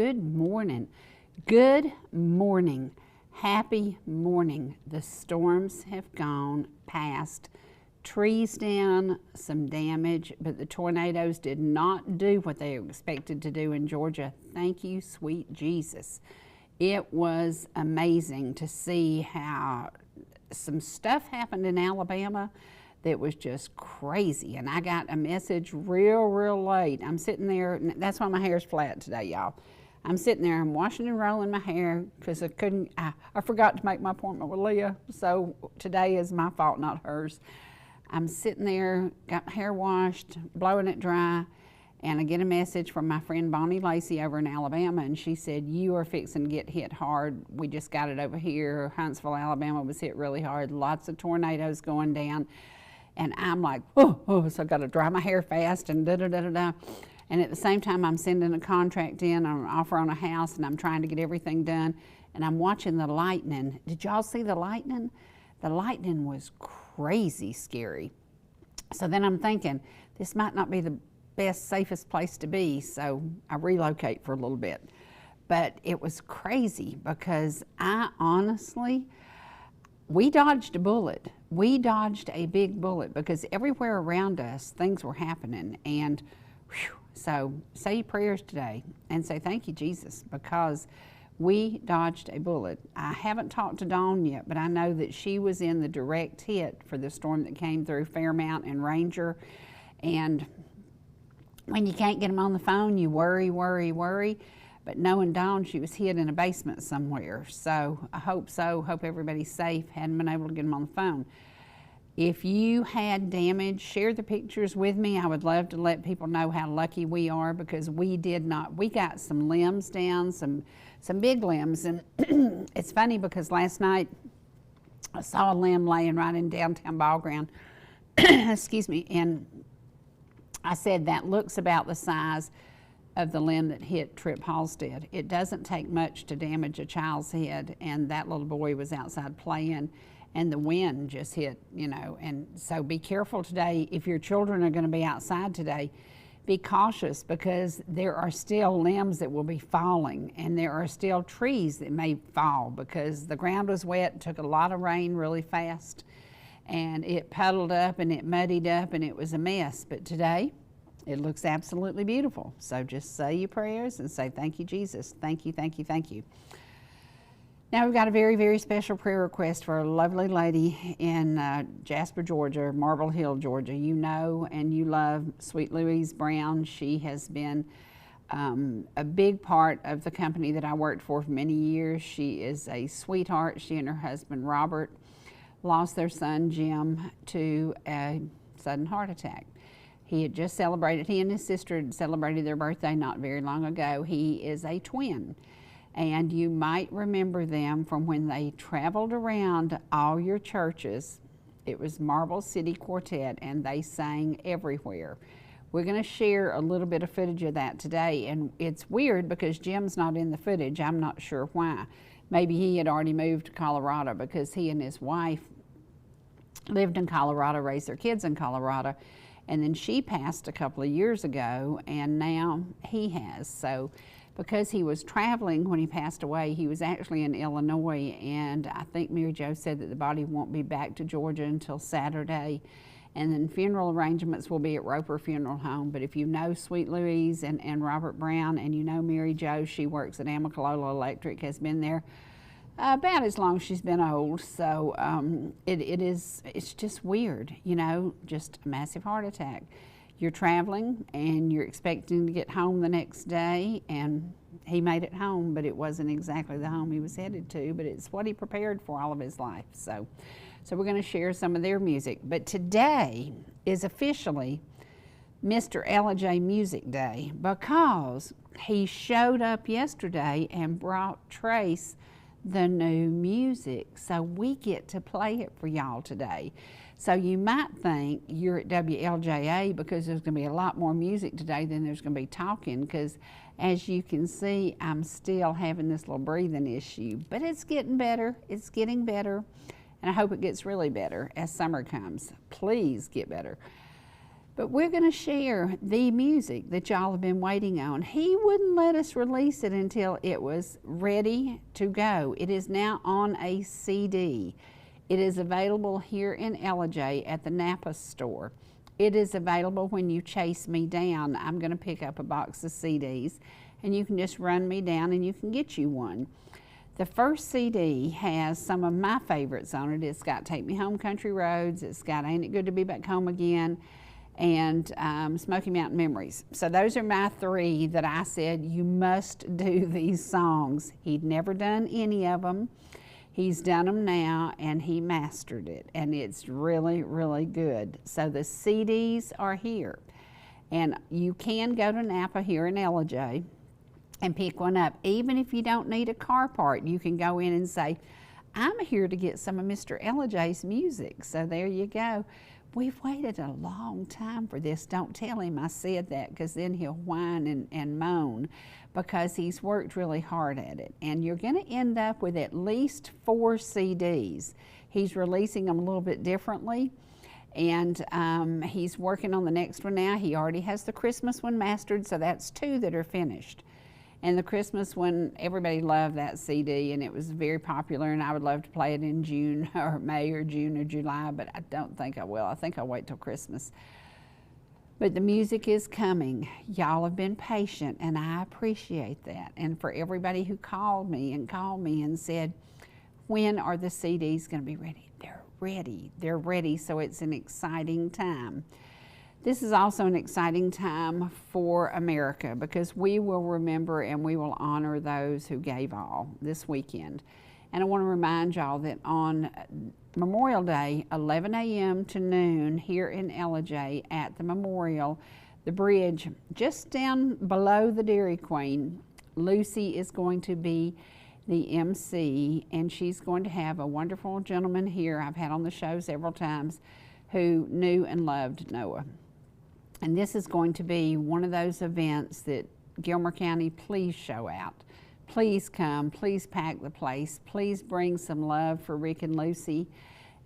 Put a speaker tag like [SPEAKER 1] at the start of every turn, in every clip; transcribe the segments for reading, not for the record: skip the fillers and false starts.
[SPEAKER 1] Good morning. Good morning. Happy morning. The storms have gone past. Trees down, some damage, but the tornadoes did not do what they were expected to do in Georgia. Thank you, sweet Jesus. It was amazing to see how some stuff happened in Alabama that was just crazy. And I got a message real late. I'm sitting there, that's why my hair's flat today, y'all. I'm sitting there, I'm washing and rolling my hair because I forgot to make my appointment with Leah. So today is my fault, not hers. I'm sitting there, got my hair washed, blowing it dry, and I get a message from my friend Bonnie Lacey over in Alabama, and she said, you are fixing to get hit hard. We just got it over here. Huntsville, Alabama was hit really hard. Lots of tornadoes going down. And I'm like, so I got to dry my hair fast and da-da-da-da-da. And at the same time, I'm sending a contract in, an offer on a house, and I'm trying to get everything done. And I'm watching the lightning. Did y'all see the lightning? The lightning was crazy scary. So then I'm thinking, this might not be the best, safest place to be, so I relocate for a little bit. But it was crazy because we dodged a bullet. We dodged a big bullet because everywhere around us, things were happening. And so say your prayers today and say, thank you, Jesus, because we dodged a bullet. I haven't talked to Dawn yet, but I know that she was in the direct hit for the storm that came through Fairmount and Ranger. And when you can't get them on the phone, you worry. But knowing Dawn, she was hid in a basement somewhere. So, hope everybody's safe. Hadn't been able to get them on the phone. If you had damage, share the pictures with me. I would love to let people know how lucky we are because we did not. We got some limbs down, some big limbs. And it's funny because last night I saw a limb laying right in downtown Ball Ground. Excuse me. And I said that looks about the size of the limb that hit Trip Halstead. It doesn't take much to damage a child's head, and that little boy was outside playing, and the wind just hit, and so be careful today. If your children are going to be outside today, be cautious because there are still limbs that will be falling, and there are still trees that may fall because the ground was wet, took a lot of rain really fast, and it puddled up and it muddied up and it was a mess. But today, it looks absolutely beautiful. So just say your prayers and say, thank you, Jesus. Thank you, thank you, thank you. Now we've got a very special prayer request for a lovely lady in Jasper, Georgia, Marble Hill, Georgia. You know and you love Sweet Louise Brown. She has been a big part of the company that I worked for many years. She is a sweetheart. She and her husband, Robert, lost their son, Jim, to a sudden heart attack. He and his sister had celebrated their birthday not very long ago. He is a twin. And you might remember them from when they traveled around all your churches. It was Marble City Quartet, and they sang everywhere. We're going to share a little bit of footage of that today. And it's weird because Jim's not in the footage. I'm not sure why. Maybe he had already moved to Colorado because he and his wife lived in Colorado, raised their kids in Colorado. And then she passed a couple of years ago, and now he has. So because he was traveling when he passed away, he was actually in Illinois, and I think Mary Jo said that the body won't be back to Georgia until Saturday. And then funeral arrangements will be at Roper Funeral Home. But if you know Sweet Louise and Robert Brown, and you know Mary Jo, she works at Amicalola Electric, has been there about as long as she's been old. So it's just weird, just a massive heart attack. You're traveling and you're expecting to get home the next day, and he made it home, but it wasn't exactly the home he was headed to, but it's what he prepared for all of his life. So we're going to share some of their music. But today is officially Mr. Ellijay Music Day because he showed up yesterday and brought Trace the new music. So we get to play it for y'all today. So you might think you're at WLJA because there's going to be a lot more music today than there's going to be talking, because as you can see, I'm still having this little breathing issue, but it's getting better. It's getting better, and I hope it gets really better as summer comes. Please get better. But we're going to share the music that y'all have been waiting on. He wouldn't let us release it until it was ready to go. It is now on a CD. It is available here in Ellijay at the Napa store. It is available when you chase me down. I'm going to pick up a box of CDs, and you can just run me down and you can get you one. The first CD has some of my favorites on it. It's got Take Me Home Country Roads, it's got Ain't It Good to Be Back Home Again, and Smoky Mountain Memories. So those are my three that I said you must do these songs. He'd never done any of them. He's done them now, and he mastered it, and it's really, really good. So the CDs are here, and you can go to Napa here in Ellijay and pick one up. Even if you don't need a car part, you can go in and say, I'm here to get some of Mr. Ellijay's music. So there you go. We've waited a long time for this. Don't tell him I said that, because then he'll whine and moan, because he's worked really hard at it. And you're going to end up with at least 4 CDs. He's releasing them a little bit differently, and he's working on the next one now. He already has the Christmas one mastered, so that's 2 that are finished. And the Christmas one, everybody loved that CD, and it was very popular, and I would love to play it in June or May or June or July, but I don't think I will. I think I'll wait till Christmas. But the music is coming. Y'all have been patient, and I appreciate that. And for everybody who called me and said, when are the CDs going to be ready? They're ready. They're ready, so it's an exciting time. This is also an exciting time for America, because we will remember and we will honor those who gave all this weekend. And I want to remind y'all that on Memorial Day, 11 a.m. to noon here in Ellijay at the Memorial, the bridge just down below the Dairy Queen, Lucy is going to be the MC, and she's going to have a wonderful gentleman here I've had on the show several times who knew and loved Noah. And this is going to be one of those events that Gilmer County, please show out. Please come, please pack the place, please bring some love for Rick and Lucy,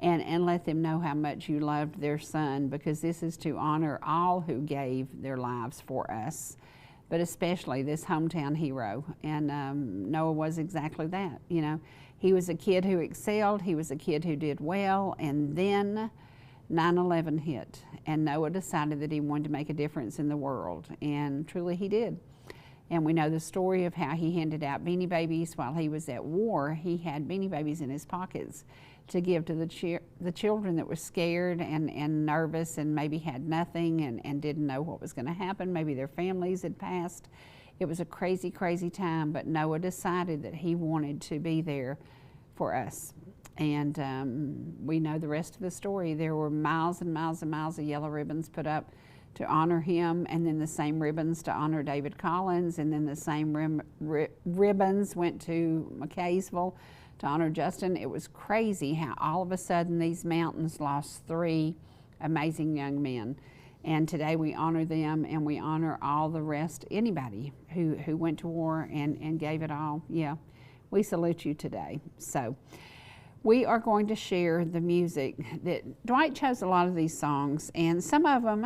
[SPEAKER 1] and let them know how much you loved their son, because this is to honor all who gave their lives for us, but especially this hometown hero. And Noah was exactly that. You know, he was a kid who excelled, he was a kid who did well, and then 9/11 hit, and Noah decided that he wanted to make a difference in the world, and truly he did. And we know the story of how he handed out Beanie Babies while he was at war. He had Beanie Babies in his pockets to give to the children that were scared and nervous and maybe had nothing and didn't know what was going to happen. Maybe their families had passed. It was a crazy, crazy time, but Noah decided that he wanted to be there for us. And we know the rest of the story. There were miles and miles and miles of yellow ribbons put up to honor him, and then the same ribbons to honor David Collins, and then the same ribbons went to McKaysville to honor Justin. It was crazy how all of a sudden these mountains lost 3 amazing young men. And today we honor them, and we honor all the rest, anybody who went to war and gave it all. Yeah, we salute you today. So we are going to share the music that Dwight chose. A lot of these songs, and some of them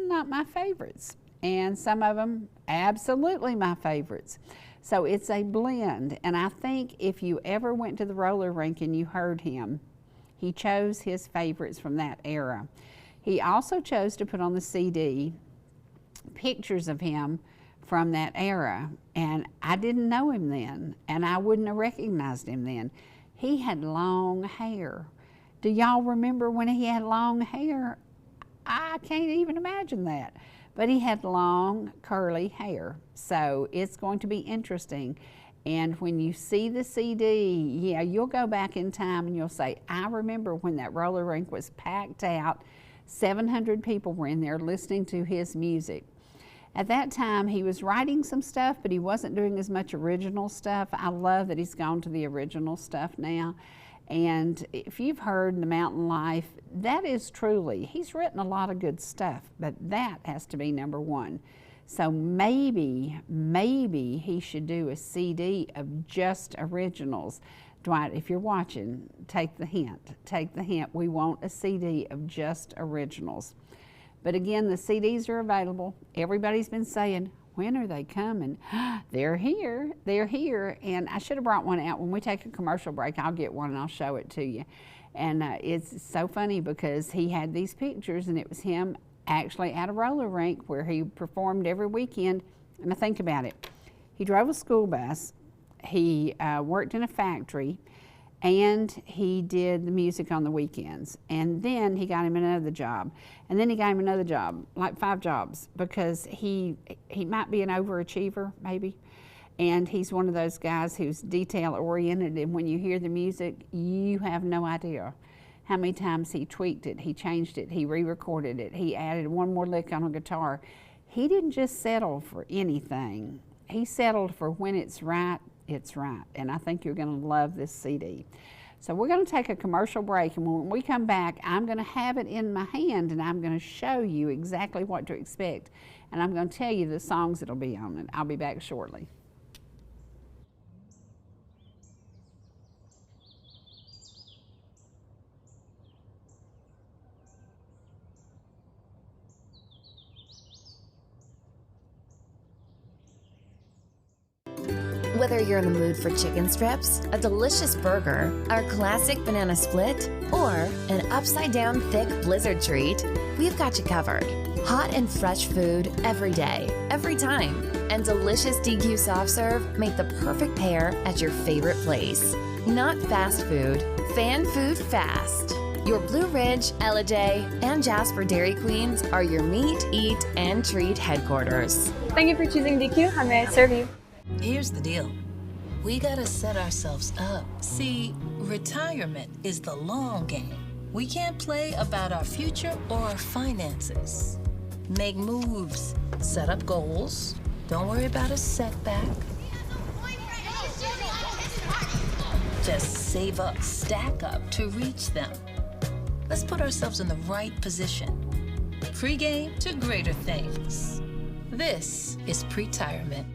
[SPEAKER 1] not my favorites, and some of them absolutely my favorites. So it's a blend, and I think if you ever went to the roller rink and you heard him, he chose his favorites from that era. He also chose to put on the CD pictures of him from that era, and I didn't know him then, and I wouldn't have recognized him then. He had long hair. Do y'all remember when he had long hair? I can't even imagine that. But he had long, curly hair. So it's going to be interesting. And when you see the CD, yeah, you'll go back in time and you'll say, I remember when that roller rink was packed out. 700 people were in there listening to his music. At that time, he was writing some stuff, but he wasn't doing as much original stuff. I love that he's gone to the original stuff now. And if you've heard The Mountain Life, that is truly, he's written a lot of good stuff, but that has to be number 1. So maybe he should do a CD of just originals. Dwight, if you're watching, take the hint. Take the hint. We want a CD of just originals. But again, the CDs are available. Everybody's been saying, when are they coming? They're here, they're here. And I should have brought one out. When we take a commercial break, I'll get one and I'll show it to you. And it's so funny because he had these pictures and it was him actually at a roller rink where he performed every weekend. And I think about it, he drove a school bus, he worked in a factory, and he did the music on the weekends. And then he got him another job. And then he got him another job, like 5 jobs, because he might be an overachiever, maybe. And he's one of those guys who's detail oriented, and when you hear the music, you have no idea how many times he tweaked it, he changed it, he re-recorded it, he added one more lick on a guitar. He didn't just settle for anything. He settled for when it's right, it's right. And I think you're gonna love this CD. So we're gonna take a commercial break, and when we come back, I'm gonna have it in my hand and I'm gonna show you exactly what to expect. And I'm gonna tell you the songs that'll be on it. I'll be back shortly.
[SPEAKER 2] Whether you're in the mood for chicken strips, a delicious burger, our classic banana split, or an upside-down thick blizzard treat, we've got you covered. Hot and fresh food every day, every time. And delicious DQ soft serve make the perfect pair at your favorite place. Not fast food, fan food fast. Your Blue Ridge, Ellijay, and Jasper Dairy Queens are your meet, eat, and treat headquarters.
[SPEAKER 3] Thank you for choosing DQ. How may I serve you?
[SPEAKER 4] Here's the deal. We gotta set ourselves up. See, retirement is the long game. We can't play about our future or our finances. Make moves, set up goals. Don't worry about a setback. Just save up, stack up to reach them. Let's put ourselves in the right position. Pre-game to greater things. This is pre-tirement.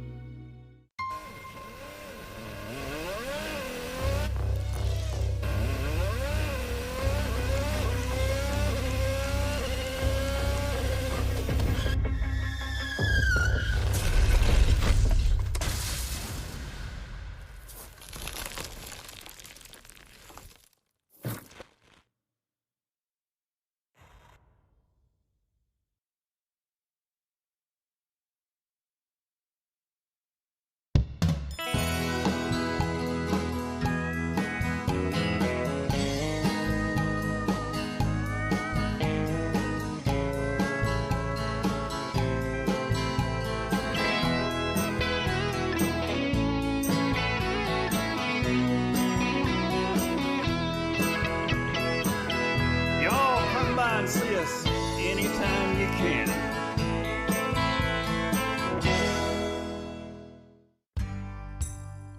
[SPEAKER 5] See us anytime you can.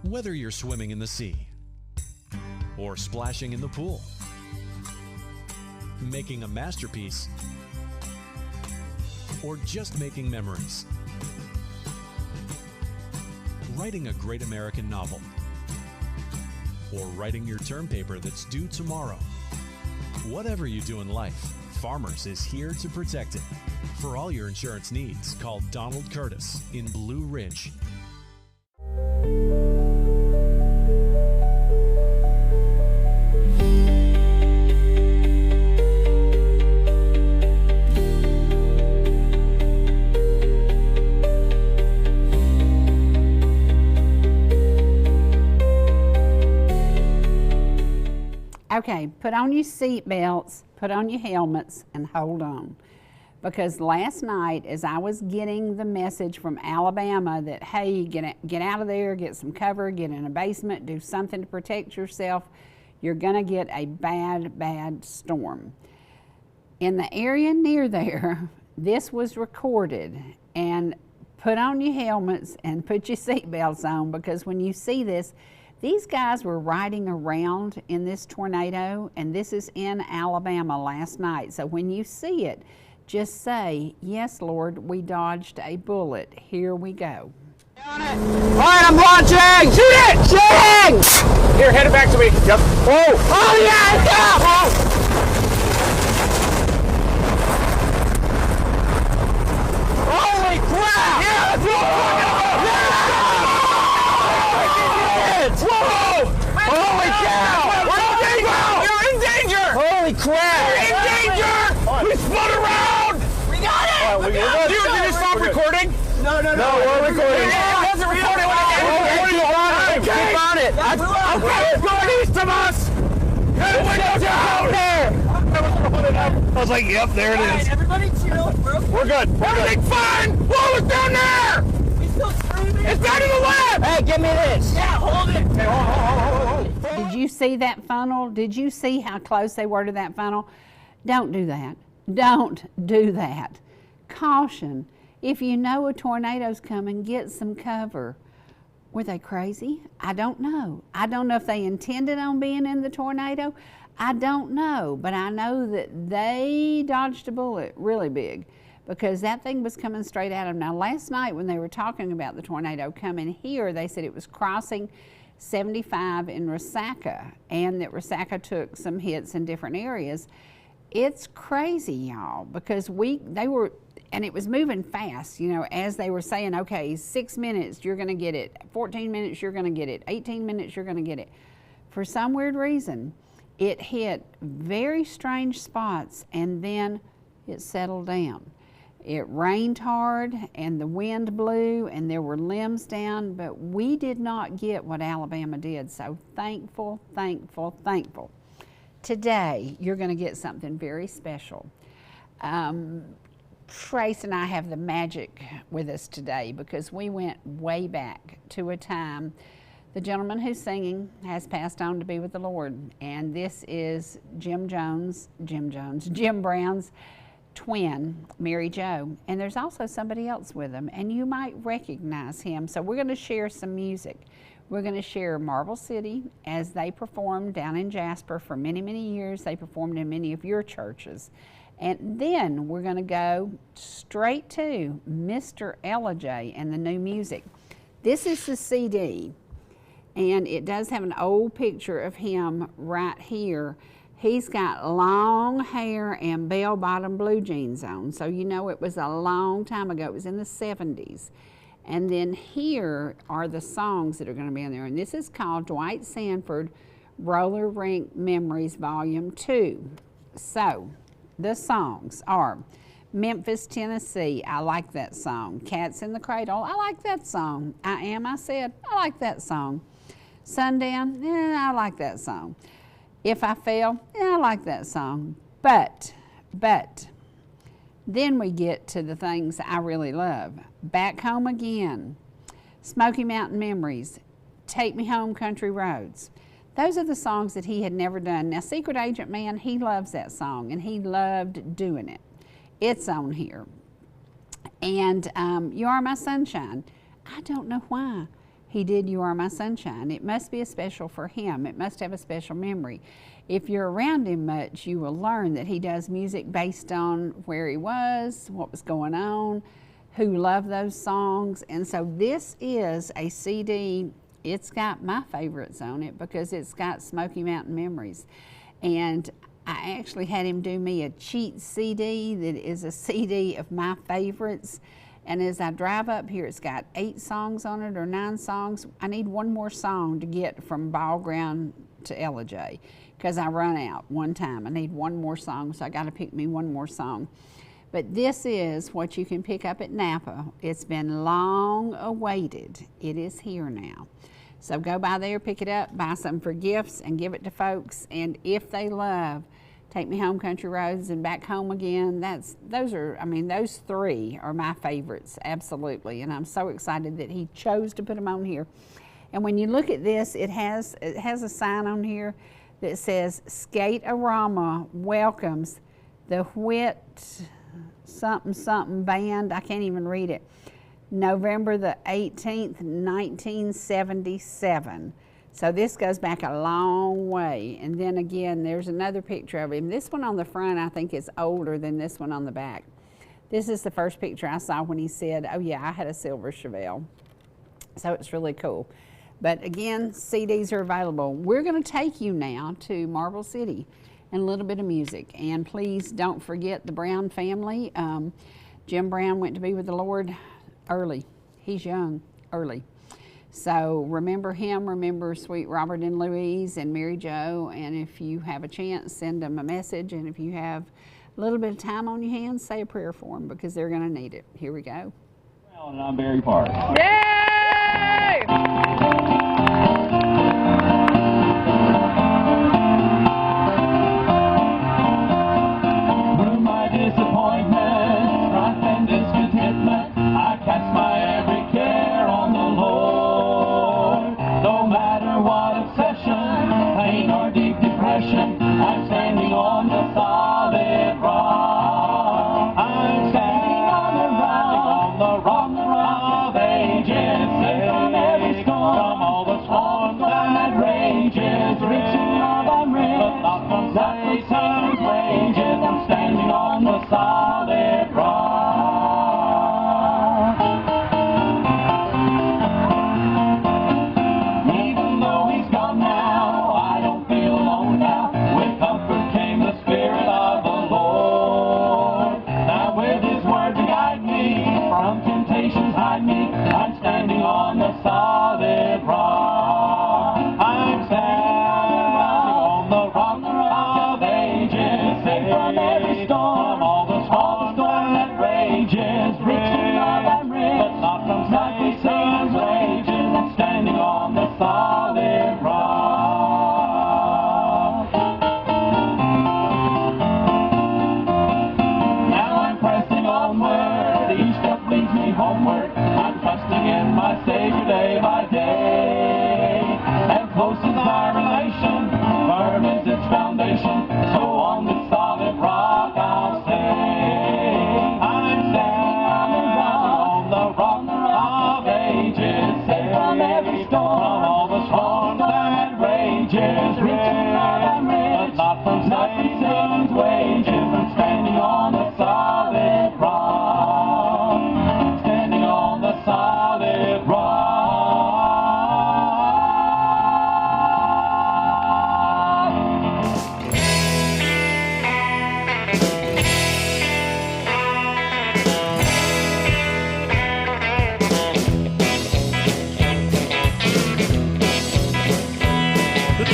[SPEAKER 6] Whether you're swimming in the sea or splashing in the pool, making a masterpiece, or just making memories, writing a great American novel, or writing your term paper that's due tomorrow. Whatever you do in life, Farmers is here to protect it. For all your insurance needs, call Donald Curtis in Blue Ridge.
[SPEAKER 1] Okay, put on your seat belts, put on your helmets, and hold on. Because last night, as I was getting the message from Alabama that, hey, get out of there, get some cover, get in a basement, do something to protect yourself, you're gonna get a bad, bad storm. In the area near there, this was recorded, and put on your helmets and put your seat belts on, because when you see this, these guys were riding around in this tornado, and this is in Alabama last night. So when you see it, just say, yes, Lord, we dodged a bullet. Here we go.
[SPEAKER 5] All right, I'm launching! Shoot it! Shooting! Here, hand it back to me. Yep. Whoa! Oh, yeah! No, we're recording. I wasn't recording when I got it. Keep on it. Okay, it's going east of us. The window's down there. I was like, yep, there it is.
[SPEAKER 7] Everybody chill, bro.
[SPEAKER 5] We're good. Everything's fine. Whoa, it's down there.
[SPEAKER 7] We still screaming.
[SPEAKER 5] It's down to the left. Hey, give me this.
[SPEAKER 7] Yeah, hold it.
[SPEAKER 5] Hey, hold.
[SPEAKER 1] Did you see that funnel? Did you see how close they were to that funnel? Don't do that. Don't do that. Caution. If you know a tornado's coming, get some cover. Were they crazy? I don't know. I don't know if they intended on being in the tornado. I don't know, but I know that they dodged a bullet really big because that thing was coming straight at them. Now, last night when they were talking about the tornado coming here, they said it was crossing 75 in Resaca, and that Resaca took some hits in different areas. It's crazy, y'all, because and it was moving fast, you know, as they were saying, okay, 6 minutes, you're going to get it. 14 minutes, you're going to get it. 18 minutes, you're going to get it. For some weird reason, it hit very strange spots, and then it settled down. It rained hard, and the wind blew, and there were limbs down, but we did not get what Alabama did. So thankful, thankful, thankful. Today, you're going to get something very special. Trace and I have the magic with us today because we went way back to a time. The gentleman who's singing has passed on to be with the Lord, and this is Jim Brown's twin, Mary Jo, and there's also somebody else with him, and you might recognize him. So we're going to share some music. We're going to share Marble City as they performed down in Jasper for many, many years. They performed in many of your churches. And then we're going to go straight to Mr. Ellijay and the new music. This is the CD, and it does have an old picture of him right here. He's got long hair and bell-bottom blue jeans on, so you know it was a long time ago. It was in the 70s. And then here are the songs that are going to be in there, and this is called Dwight Sanford, Roller Rink Memories Volume 2. So, the songs are Memphis, Tennessee, I like that song. Cats in the Cradle, I like that song. I Am, I Said, I like that song. Sundown, I like that song. If I Fell, I like that song. But, then we get to the things I really love. Back Home Again, Smoky Mountain Memories, Take Me Home Country Roads. Those are the songs that he had never done. Now, Secret Agent Man, he loves that song, and he loved doing it. It's on here. And You Are My Sunshine. I don't know why he did You Are My Sunshine. It must be a special for him. It must have a special memory. If you're around him much, you will learn that he does music based on where he was, what was going on, who loved those songs. And so this is a CD. It's got my favorites on it because it's got Smoky Mountain Memories. And I actually had him do me a cheat CD that is a CD of my favorites. And as I drive up here, it's got 8 songs on it or 9 songs. I need one more song to get from Ball Ground to Ellijay because I run out one time. I need one more song, so I got to pick me one more song. But this is what you can pick up at Napa. It's been long awaited. It is here now. So go by there, pick it up, buy some for gifts, and give it to folks. And if they love Take Me Home Country Roads and Back Home Again, those 3 are my favorites, absolutely. And I'm so excited that he chose to put them on here. And when you look at this, it has a sign on here that says Skate-A-Rama welcomes the Whit something something band. I can't even read it. November the 18th, 1977. So this goes back a long way. And then again, there's another picture of him. This one on the front, I think, is older than this one on the back. This is the first picture I saw when he said, oh yeah, I had a silver Chevelle. So it's really cool. But again, CDs are available. We're going to take you now to Marble City and a little bit of music. And please don't forget the Brown family. Jim Brown went to be with the Lord early. He's young, early. So remember him, remember sweet Robert and Louise and Mary Jo, and if you have a chance, send them a message, and if you have a little bit of time on your hands, say a prayer for them because they're going to need it. Here we go.
[SPEAKER 8] And I'm Barry Park.
[SPEAKER 3] Yay!
[SPEAKER 8] Through my disappointment, strife and discontentment, I cast my every care on the Lord. No matter what obsession, pain or deep depression, I'm standing on the solid rock. I'm standing on the rock of ages, safe from every storm, from all the storms that rages, reaching love and rich, but not from Satan's wages. I'm standing on the solid rock. Even though he's gone now, I don't feel alone now. With comfort came the Spirit of the Lord. Now with His word to guide me, from temptations hide me, I'm standing on the solid rock. I'm standing on the rock of ages, safe from every storm, all the storm that rages, rich in love and rich, but not from Satan's wages. I'm standing on the solid rock. Now I'm pressing onward, each step leads me homeward. I'm trusting in my Savior day by day. And close is our relation, firm is its foundation. So on this solid rock I'll stay. I'm standing on the rock of ages, safe from every storm, from all the storms that rages, rich in love and rich, but not from Satan's wages. I'm standing on the solid rock, standing on the solid rock.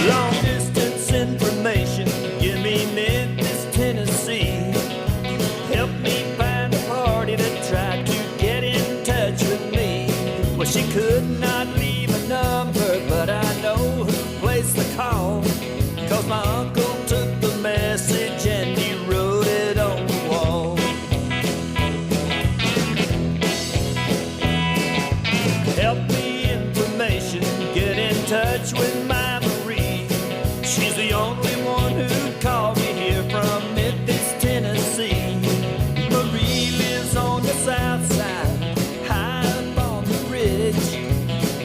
[SPEAKER 9] Long distance information, give me Memphis, Tennessee. Help me find a party that tried to get in touch with me. Well, she could not leave a number, but I know who placed the call. 'Cause my uncle took the message and he wrote it on the wall. Help me information, get in touch with my Marie. She's the only one who called me here from Memphis, Tennessee. Marie lives on the south side, high up on the ridge,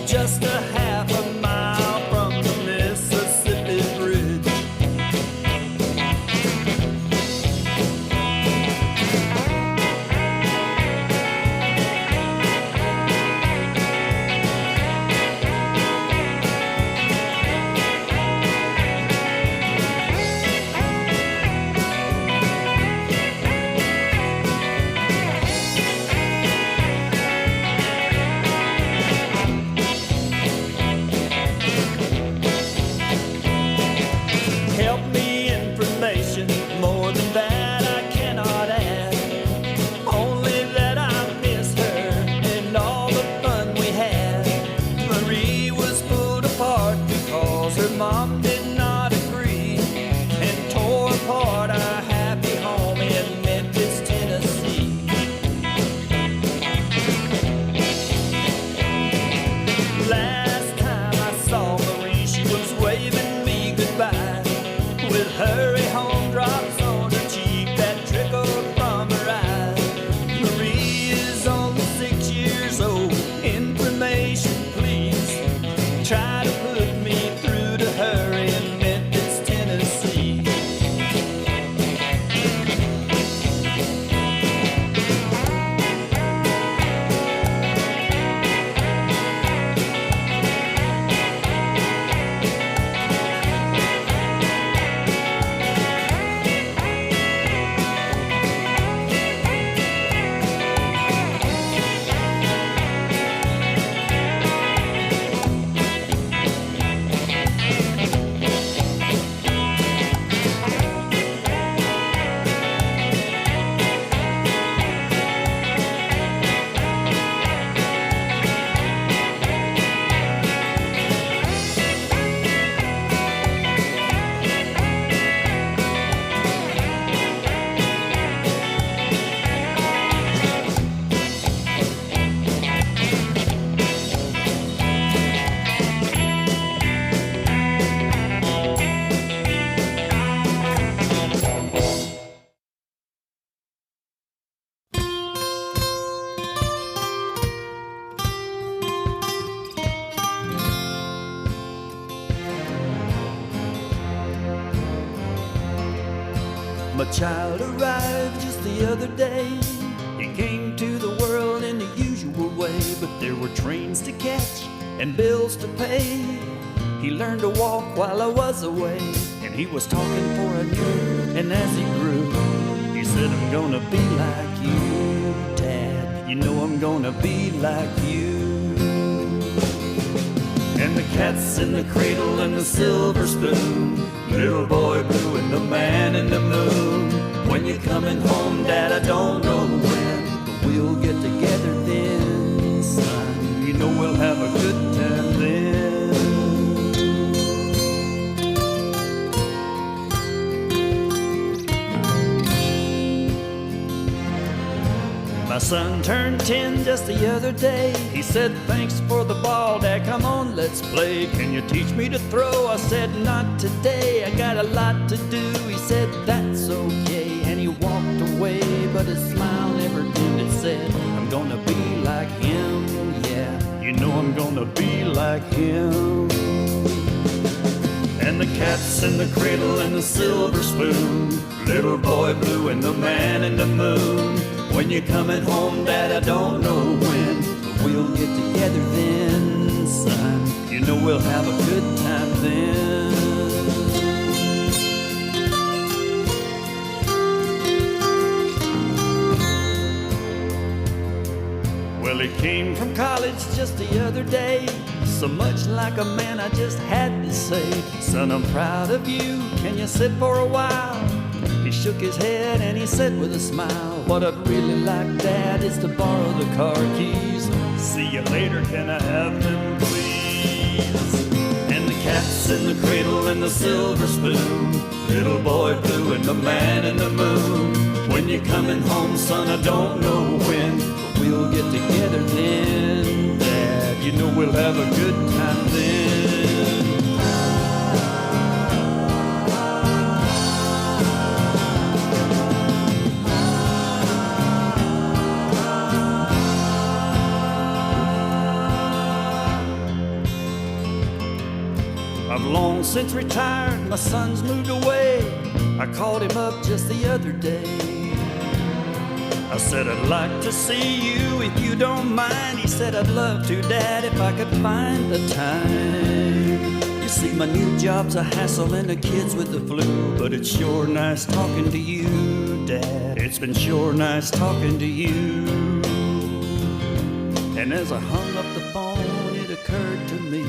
[SPEAKER 9] just a half a mile from the Mississippi Bridge. Help me information, more than that I cannot add. Only that I miss her and all the fun we had. Marie was pulled apart because her mom did not agree, and tore apart our happy home in Memphis, Tennessee. Last time I saw Marie, she was waving me goodbye, with hurry home drops on her cheek that trickled from her eye. Marie is only 6 years old. Information, please. Try to put me through to her in Memphis, Tennessee. My child arrived just the other day. He came to the world in the usual way, but there were trains to catch and bills to pay. He learned to walk while I was away, and he was talking for a year. And as he grew, he said, I'm gonna be like you, Dad. You know I'm gonna be like you. And the cat's in the cradle and the silver spoon, little boy blue and the man in the moon. When you're coming home, Dad, I don't know when, but we'll get together then, son. You know we'll have a good time then. My son turned 10 just the other day. He said, thanks for the ball, Dad, come on, let's play. Can you teach me to throw? I said, not today, I got a lot to do. He said, that's okay, and he walked away, but his smile never dimmed. It said, I'm gonna be like him, yeah, you know I'm gonna be like him. And the cat's in the cradle and the silver spoon, little boy blue and the man in the moon. When you're coming home, Dad, I don't know when, but we'll get together then, son. You know we'll have a good time then. Well, he came from college just the other day. So much like a man, I just had to say, son, I'm proud of you. Can you sit for a while? He shook his head and he said with a smile, what I'd really like, Dad, is to borrow the car keys. See you later, can I have them, please? And the cat's in the cradle and the silver spoon, little boy blue and the man in the moon. When you're coming home, son, I don't know when, but we'll get together then, Dad. You know we'll have a good time then. I've long since retired, my son's moved away. I called him up just the other day. I said, I'd like to see you if you don't mind. He said, I'd love to, Dad, if I could find the time. You see, my new job's a hassle and the kids with the flu, but it's sure nice talking to you, Dad. It's been sure nice talking to you. And as I hung up the phone, it occurred to me,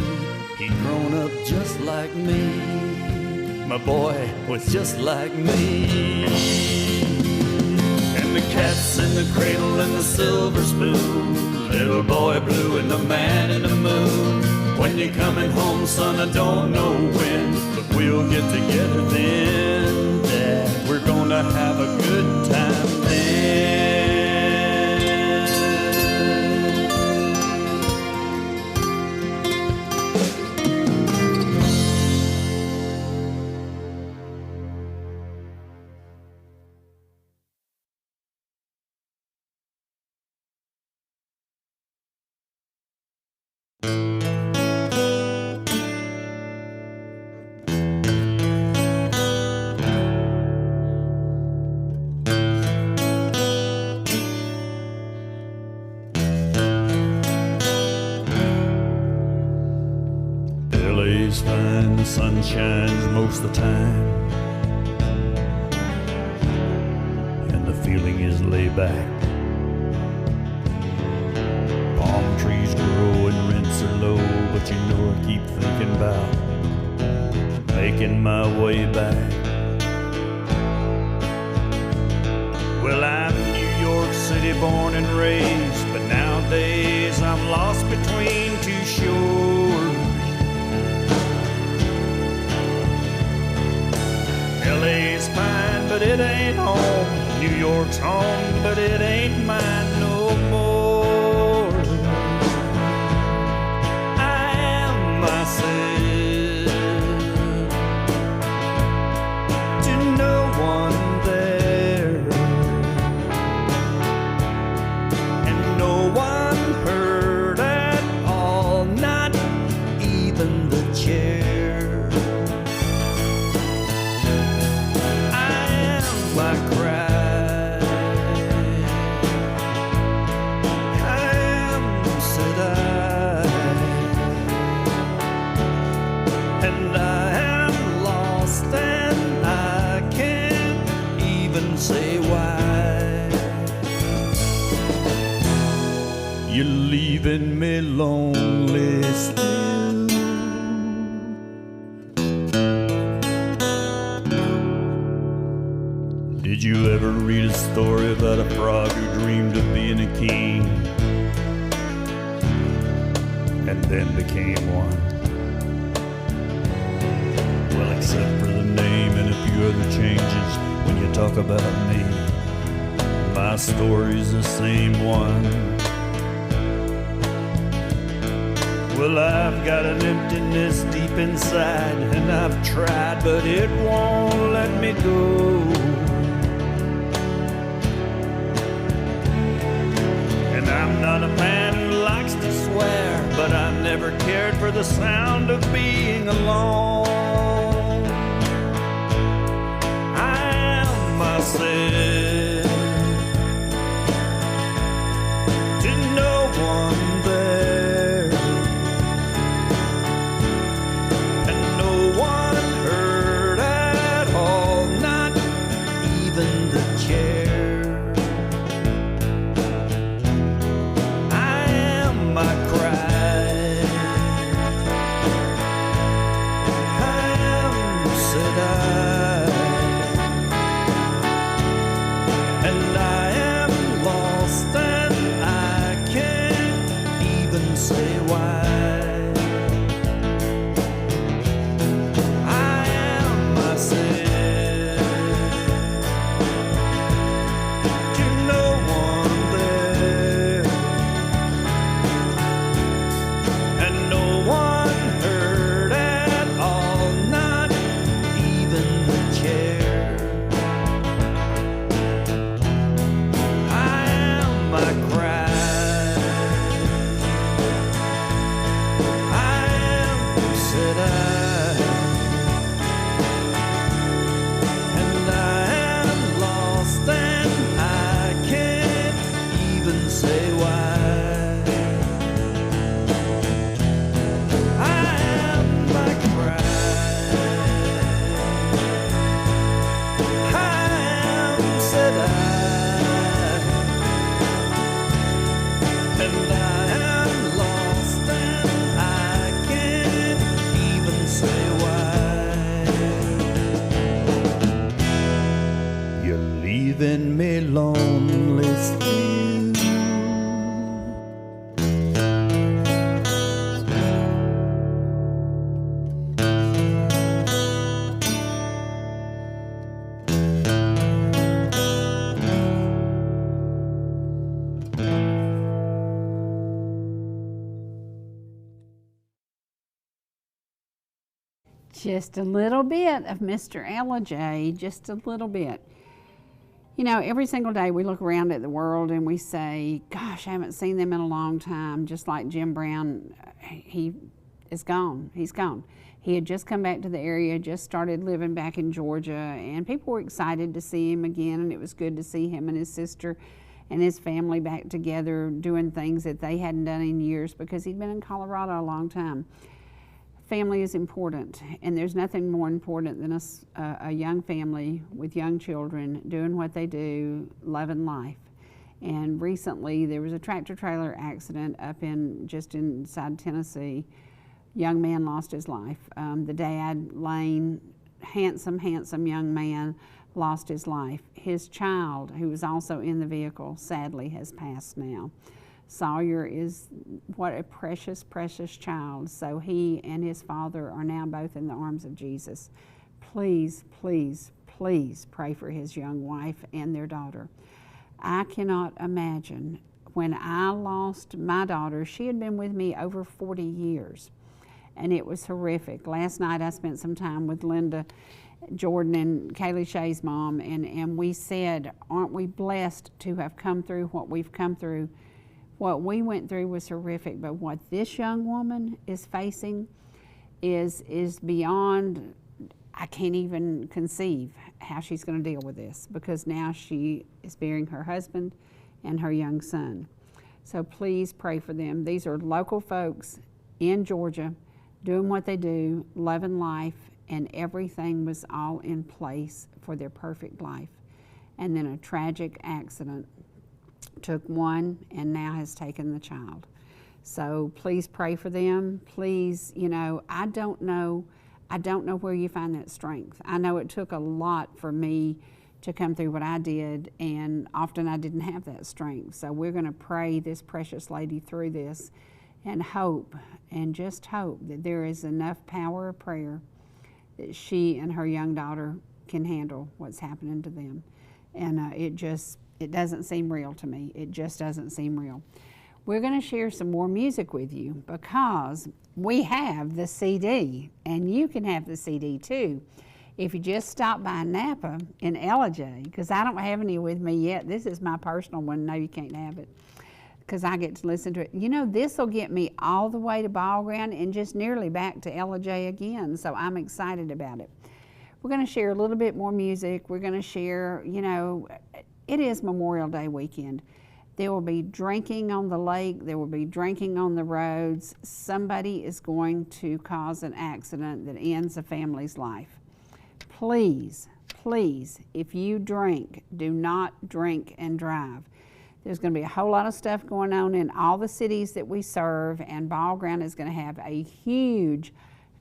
[SPEAKER 9] he'd grown up just like me. My boy was just like me. And the cat's in the cradle and the silver spoon, little boy blue and the man in the moon. When you're coming home, son, I don't know when, but we'll get together then, Dad. We're gonna have a good time then. LA's fine, the sun shines most of the time, and the feeling is laid back. Palm trees grow and rents are low, but you know I keep thinking about making my way back. Well, I'm New York City born and raised, but nowadays I'm lost between two shores. LA's fine, but it ain't home. New York's home, but it ain't mine no more. I am myself to no one there, and no one heard at all, not even the chair. and I am lost and I can't even say why. You're leaving me lonely still. Did you ever read a story about a frog who dreamed of being a king and then became one? Well, except for the name and a few other changes, when you talk about me, my story's the same one. Well, I've got an emptiness deep inside, and I've tried, but it won't let me go. And I'm not a man who likes to swear, but I've never cared for the sound of being alone. I am myself to no one there, and no one heard at all, not even the chair. Leaving me lonely still.
[SPEAKER 1] Just a little bit of Mr. Ellijay, just a little bit. You know, every single day we look around at the world and we say, gosh, I haven't seen them in a long time. Just like Jim Brown, he is gone. He's gone. He had just come back to the area, just started living back in Georgia, and people were excited to see him again, and it was good to see him and his sister and his family back together doing things that they hadn't done in years because he'd been in Colorado a long time. Family is important, and there's nothing more important than a young family with young children doing what they do, loving life. And recently there was a tractor trailer accident up just inside Tennessee. Young man lost his life. The dad, Lane, handsome young man, lost his life. His child, who was also in the vehicle, sadly has passed now. Sawyer is what a precious, precious child. So he and his father are now both in the arms of Jesus. Please, please, please pray for his young wife and their daughter. I cannot imagine when I lost my daughter. She had been with me over 40 years, and it was horrific. Last night I spent some time with Linda Jordan and Kaylee Shay's mom, and we said, aren't we blessed to have come through what we've come through? What we went through was horrific, but what this young woman is facing is beyond, I can't even conceive how she's going to deal with this, because now she is burying her husband and her young son. So please pray for them. These are local folks in Georgia doing what they do, loving life, and everything was all in place for their perfect life. And then a tragic accident took one and now has taken the child. So please pray for them. Please, you know, I don't know where you find that strength. I know it took a lot for me to come through what I did, and often I didn't have that strength. So we're going to pray this precious lady through this and hope, and just hope that there is enough power of prayer that she and her young daughter can handle what's happening to them. And it doesn't seem real to me. It just doesn't seem real. We're going to share some more music with you because we have the CD, and you can have the CD too. If you just stop by Napa in Ellijay, because I don't have any with me yet. This is my personal one. No, you can't have it because I get to listen to it. You know, this will get me all the way to Ball Ground and just nearly back to Ellijay again, so I'm excited about it. We're going to share a little bit more music. We're going to share, you know, it is Memorial Day weekend. There will be drinking on the lake. There will be drinking on the roads. Somebody is going to cause an accident that ends a family's life. Please, please, if you drink, do not drink and drive. There's going to be a whole lot of stuff going on in all the cities that we serve, and Ball Ground is going to have a huge,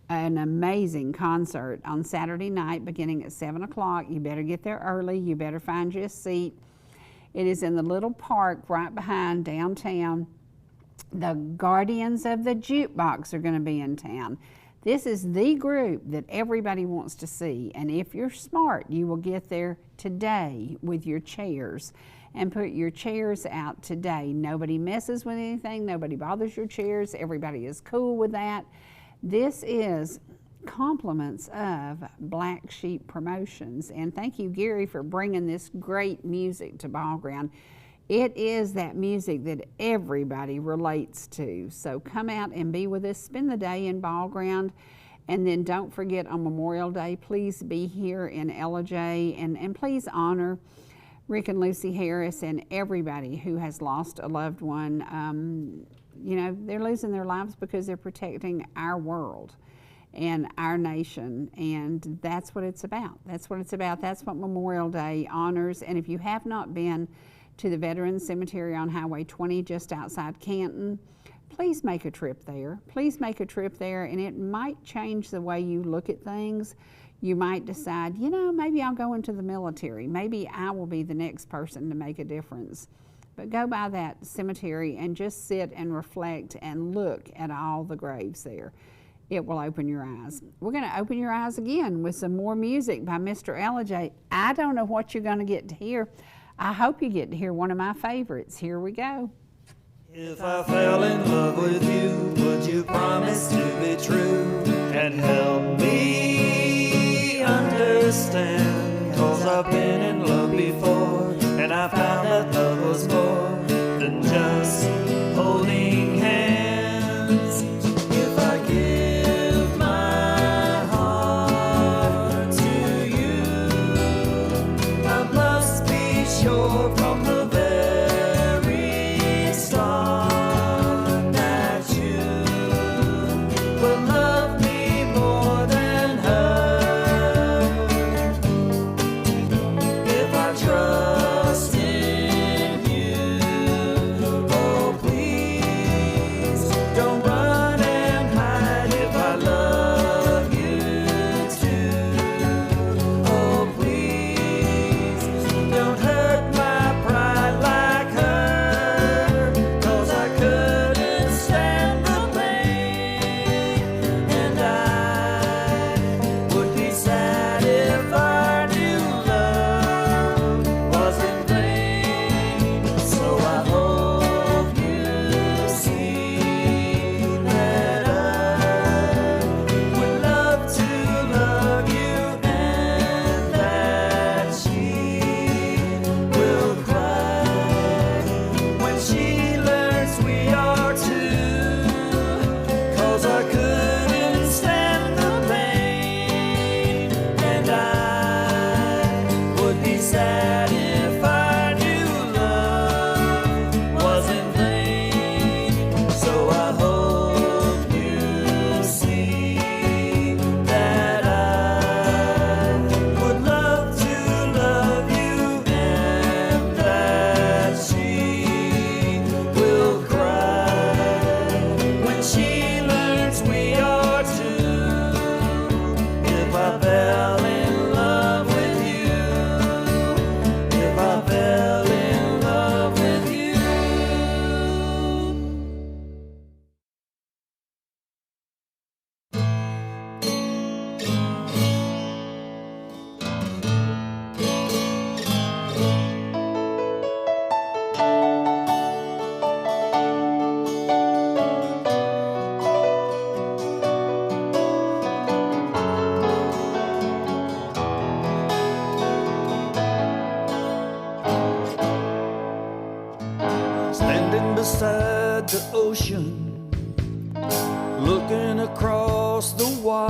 [SPEAKER 1] an amazing concert on Saturday night beginning at 7 o'clock. You better get there early. You better find you a seat. It is in the little park right behind downtown. The Guardians of the Jukebox are going to be in town. This is the group that everybody wants to see, and if you're smart, you will get there today with your chairs and put your chairs out today. Nobody messes with anything. Nobody bothers your chairs. Everybody is cool with that. This is compliments of Black Sheep Promotions, and thank you, Gary, for bringing this great music to Ball Ground. It is that music that everybody relates to. So come out and be with us. Spend the day in Ball Ground. And then don't forget on Memorial Day, please be here in Ellijay, and please honor Rick and Lucy Harris and everybody who has lost a loved one. You know, they're losing their lives because they're protecting our world and our nation, and that's what it's about. That's what it's about. That's what Memorial Day honors. And if you have not been to the Veterans Cemetery on Highway 20 just outside Canton, please make a trip there. Please make a trip there, and it might change the way you look at things. You might decide, you know, maybe I'll go into the military. Maybe I will be the next person to make a difference. But go by that cemetery and just sit and reflect and look at all the graves there. It will open your eyes. We're going to open your eyes again with some more music by Mr. Ellijay. I don't know what you're going to get to hear. I hope you get to hear one of my favorites. Here we go.
[SPEAKER 9] If I fell in love with you, would you promise to be true and help me understand? 'Cause I've been in love before, and I found that love was more than just holding hands. If I give my heart to you, I must be sure from the very start that you will love me more than her. If I trust in you,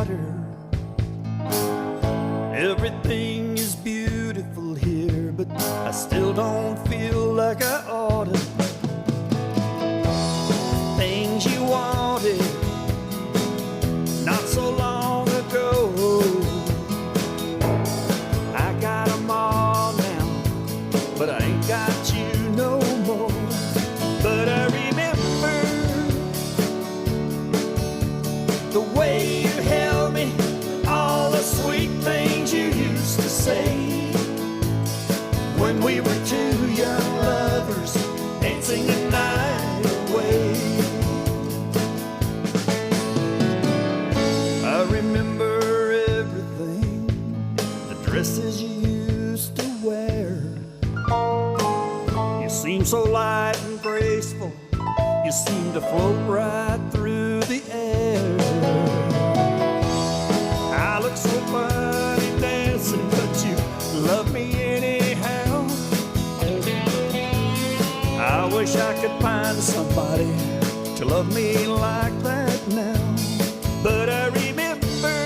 [SPEAKER 9] matter. Everything is beautiful here, but I still don't feel like I ought to. Things you wanted not so long ago, I got them all now, but I ain't got you no more. But I remember the way you held me, all the sweet things you used to say when we were two young lovers dancing the night away. I remember everything, the dresses you used to wear. You seemed so light and graceful, you seemed to float right through the air. I look so funny dancing, but you love me anyhow. I wish I could find somebody to love me like that now. But I remember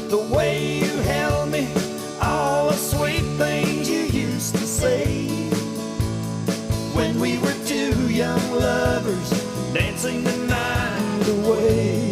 [SPEAKER 9] the way you held me, all the sweet things you used to say when we were two young lovers dancing the night away.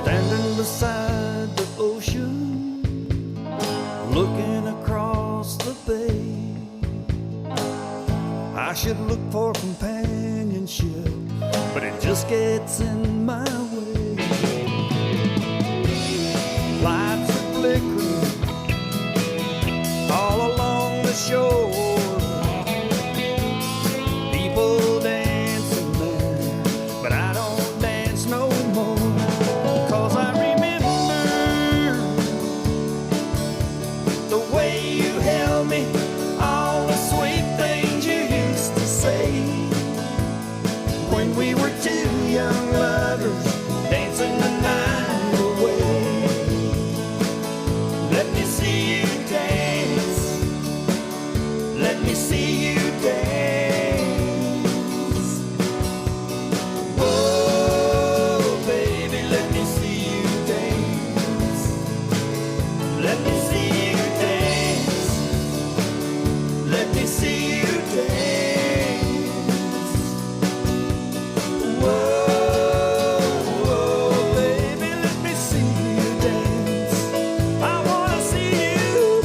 [SPEAKER 9] Standing beside the ocean, looking across the bay, I should look for companionship, but it just gets in my way. Lights are flickering all along the shore, people dancing there, but I don't dance no more. 'Cause I remember the way you held me, all the sweet things you used to say when we were two young lovers dancing the night away. Let me see you dance, let me see you dance. Oh, baby, let me see you dance. Let me see you dance. Let me see you dance. Whoa, whoa, baby, let me see you dance. I wanna see you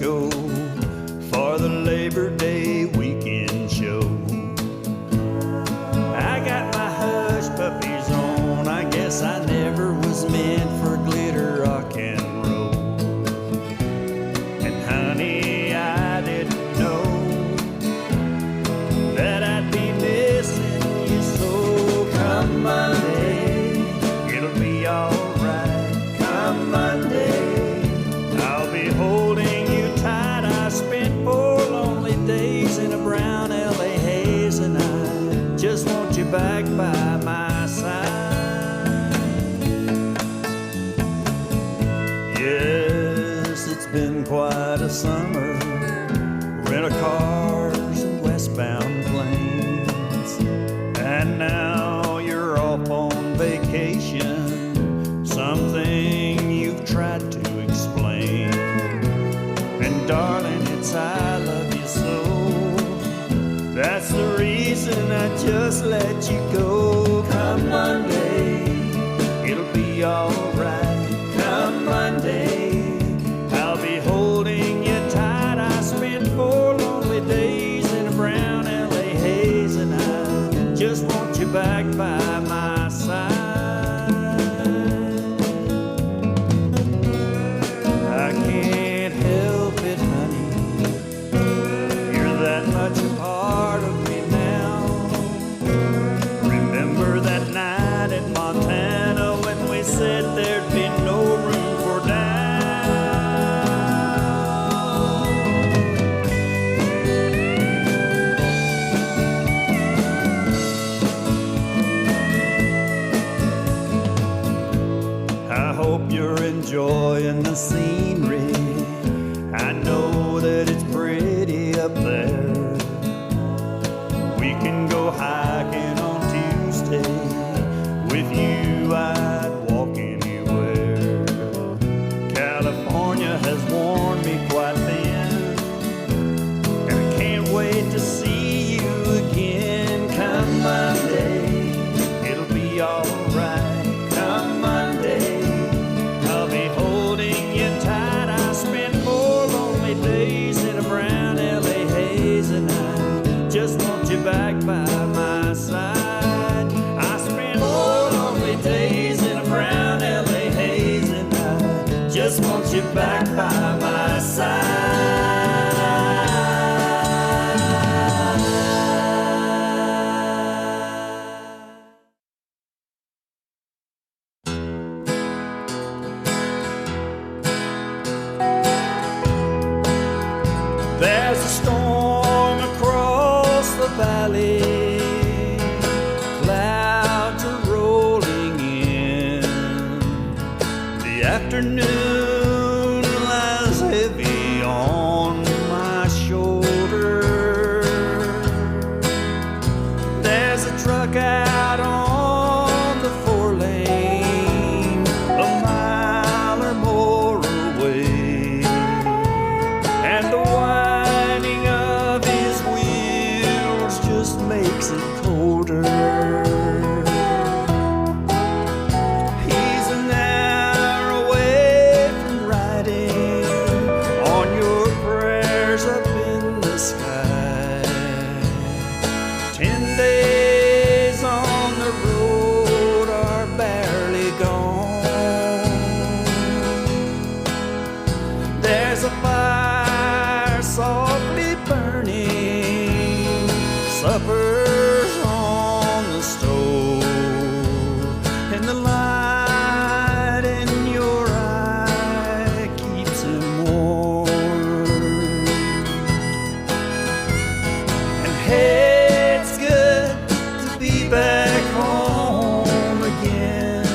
[SPEAKER 9] Frisco for the Labor Day weekend show. I got my hush puppies on. I guess I never was meant for glitter rock and roll. And honey, I didn't know that I'd be missing you. So come Monday, it'll be alright. Come Monday, I'll be holding you tight. I spent 4 lonely days in a brown LA haze, and I just want you back by my side. Yes, it's been quite a summer. Rent-a-cars and westbound planes, and now you're off on vacation. Something you've tried to explain, and darling, it's I love you so. That's the reason I just let you go. Come Monday, it'll be alright. Come Monday, I'll be holding you tight. I spent 4 lonely days in a brown LA haze, and I just want you back by my side. I can't help it, honey, you're that much a part of me now. Remember that night in Montana when we said there'd be no room for doubt? I hope you're enjoying the scenery. I know that it's pretty up there. We can go hiking on Tuesday. With you, I'd walk anywhere. California has worn me quite thin, and I can't wait to see you again. Come Monday, it'll be alright. Come Monday, I'll be holding you tight. I spent 4 lonely days in a brown LA haze, and I just want you back by my side. I spent 4 lonely days in a brown LA haze, and I just want you back by my side. There's a storm across the valley, clouds are rolling in. The afternoon lies heavy on my shoulder. There's a truck out on the 4-lane, a mile or more away, and the whining of his wheels just makes it colder. He's an hour away from riding on your prayers up in the sky. 10 days on the road are barely gone. There's a fire softly burning, supper's on the stove, and the light in your eye keeps him warm. And hey, it's good to be back home again.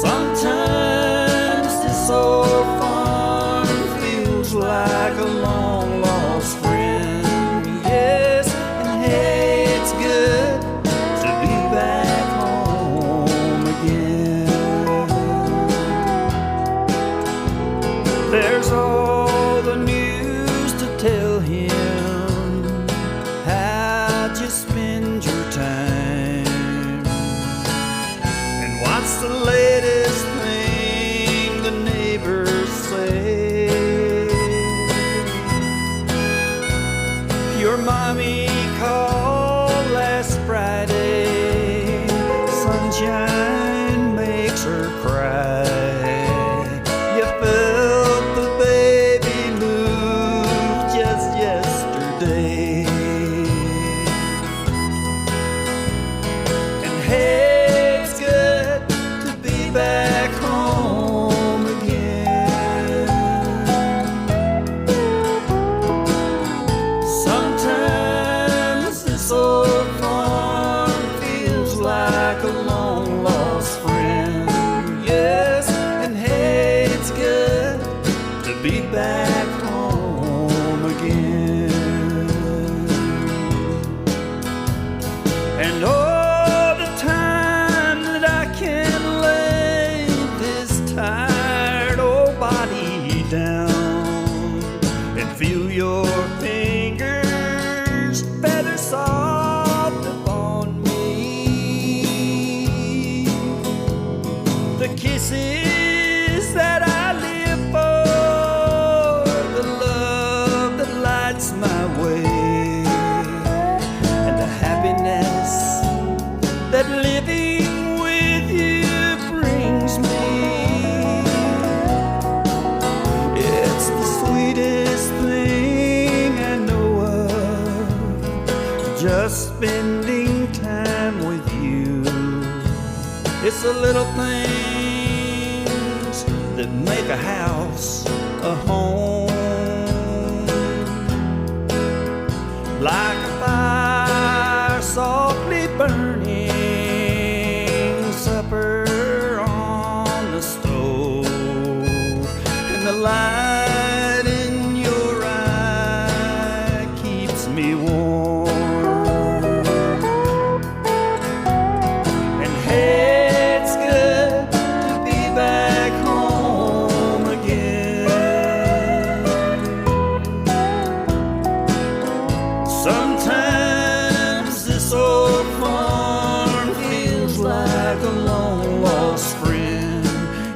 [SPEAKER 9] Sometimes this old farm feels like a long lost friend. Yes, and hey, it's good to be back home again. There's all the news to tell him. How'd you spend your time? And what's the latest thing mommy called last Friday. Sunshine makes her cry. You felt the baby move just yesterday. And hey, it's good to be back home again. Sometimes this old farm feels like a long lost friend. Yes, and hey, it's good to be back home again. And all the time that I can lay this tired old body down and feel your fingers feather soft upon me. The kisses that I live for, the love that lights my way, and the happiness that living with you brings me. It's the sweetest thing I know of, just spending time with you. It's the little things that make a house a home. Like a fire softly burning, supper on the stove, and the light in your eye keeps me warm. And hey, it's good to be back home again. Sometimes this old farm feels like a long lost friend.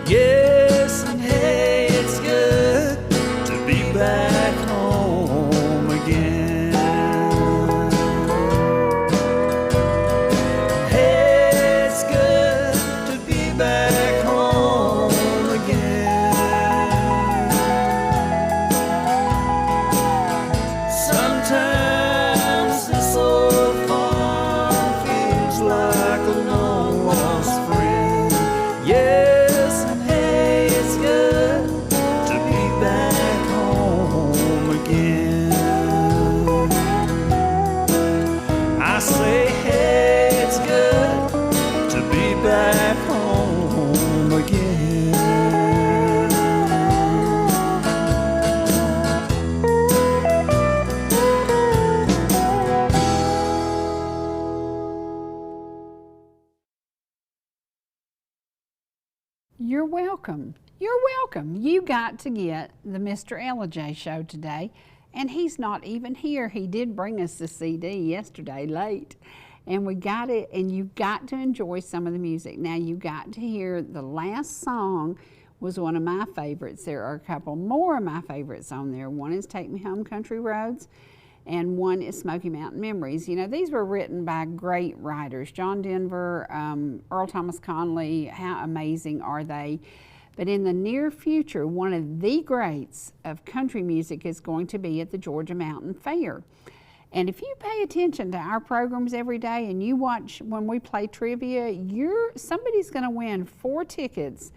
[SPEAKER 9] Yes, and hey, it's good to be back home again. Hey, it's good to be back home again. Sometimes this old farm feels like a long lost friend. Yes, and hey, it's good to be back home again. I say, hey, it's good to be back home again.
[SPEAKER 1] You're welcome. You're welcome. You got to get the Mr. Ellijay show today, and he's not even here. He did bring us the CD yesterday late, and we got it, and you've got to enjoy some of the music. Now, you got to hear the last song was one of my favorites. There are a couple more of my favorites on there. One is Take Me Home Country Roads, and one is Smoky Mountain Memories. You know, these were written by great writers. John Denver, Earl Thomas Conley, how amazing are they? But in the near future, one of the greats of country music is going to be at the Georgia Mountain Fair. And if you pay attention to our programs every day and you watch when we play trivia, somebody's going to win 4 tickets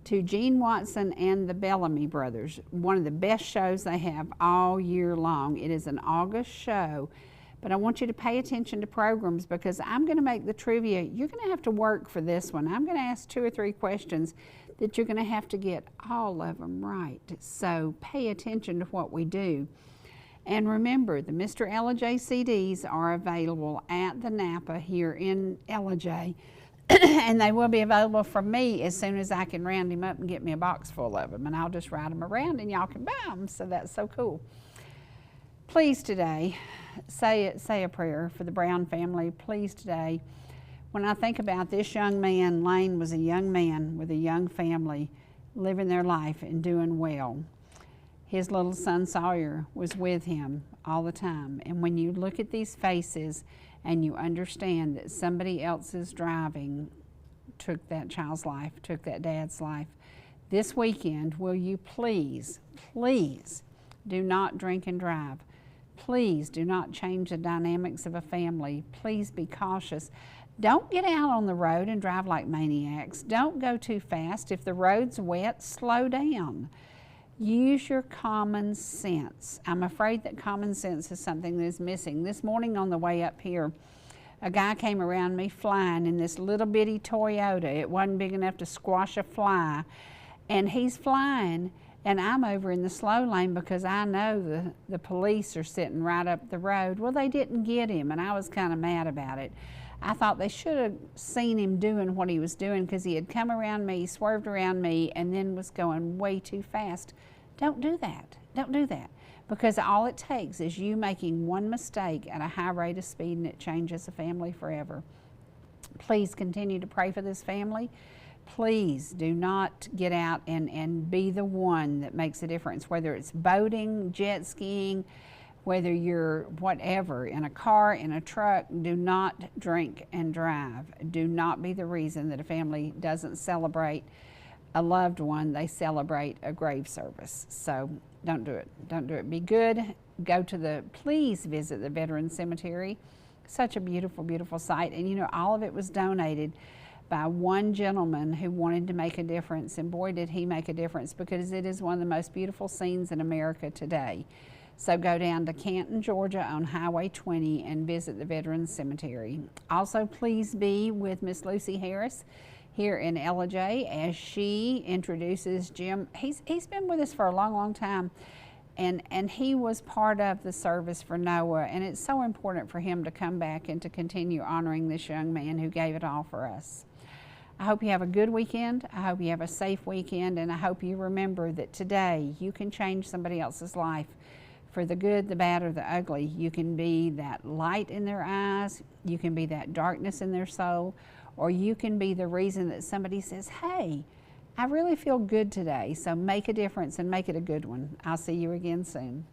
[SPEAKER 1] to Gene Watson and the Bellamy Brothers, one of the best shows they have all year long. It is an August show, but I want you to pay attention to programs because I'm going to make the trivia. You're going to have to work for this one. I'm going to ask 2 or 3 questions that you're going to have to get all of them right. So pay attention to what we do. And remember, the Mr. Ellijay CDs are available at the Napa here in Ellijay. And they will be available from me as soon as I can round him up and get me a box full of them. And I'll just ride them around and y'all can buy them. So that's so cool. Please today, say a prayer for the Brown family. Please today, when I think about this young man, Lane was a young man with a young family, living their life and doing well. His little son Sawyer was with him all the time. And when you look at these faces and you understand that somebody else's driving took that child's life, took that dad's life, this weekend, will you please, please do not drink and drive. Please do not change the dynamics of a family. Please be cautious. Don't get out on the road and drive like maniacs. Don't go too fast. If the road's wet, slow down. Use your common sense. I'm afraid that common sense is something that is missing. This morning on the way up here, a guy came around me flying in this little bitty Toyota. It wasn't big enough to squash a fly. And he's flying, and I'm over in the slow lane because I know the police are sitting right up the road. Well, they didn't get him, and I was kind of mad about it. I thought they should have seen him doing what he was doing because he had come around me, swerved around me, and then was going way too fast. Don't do that. Don't do that. Because all it takes is you making one mistake at a high rate of speed, and it changes a family forever. Please continue to pray for this family. Please do not get out and be the one that makes a difference, whether it's boating, jet skiing, whether you're whatever, in a car, in a truck. Do not drink and drive. Do not be the reason that a family doesn't celebrate a loved one. They celebrate a grave service. So don't do it. Don't do it. Be good. Please visit the Veterans Cemetery. Such a beautiful, beautiful site. And you know, all of it was donated by one gentleman who wanted to make a difference, and boy did he make a difference, because it is one of the most beautiful scenes in America today. So go down to Canton, Georgia on Highway 20 and visit the Veterans Cemetery. Also, please be with Miss Lucy Harris here in Ellijay as she introduces Jim. He's been with us for a long, long time, and he was part of the service for Noah, and it's so important for him to come back and to continue honoring this young man who gave it all for us. I hope you have a good weekend. I hope you have a safe weekend, and I hope you remember that today you can change somebody else's life for the good, the bad, or the ugly. You can be that light in their eyes, you can be that darkness in their soul, or you can be the reason that somebody says, hey, I really feel good today. So make a difference and make it a good one. I'll see you again soon.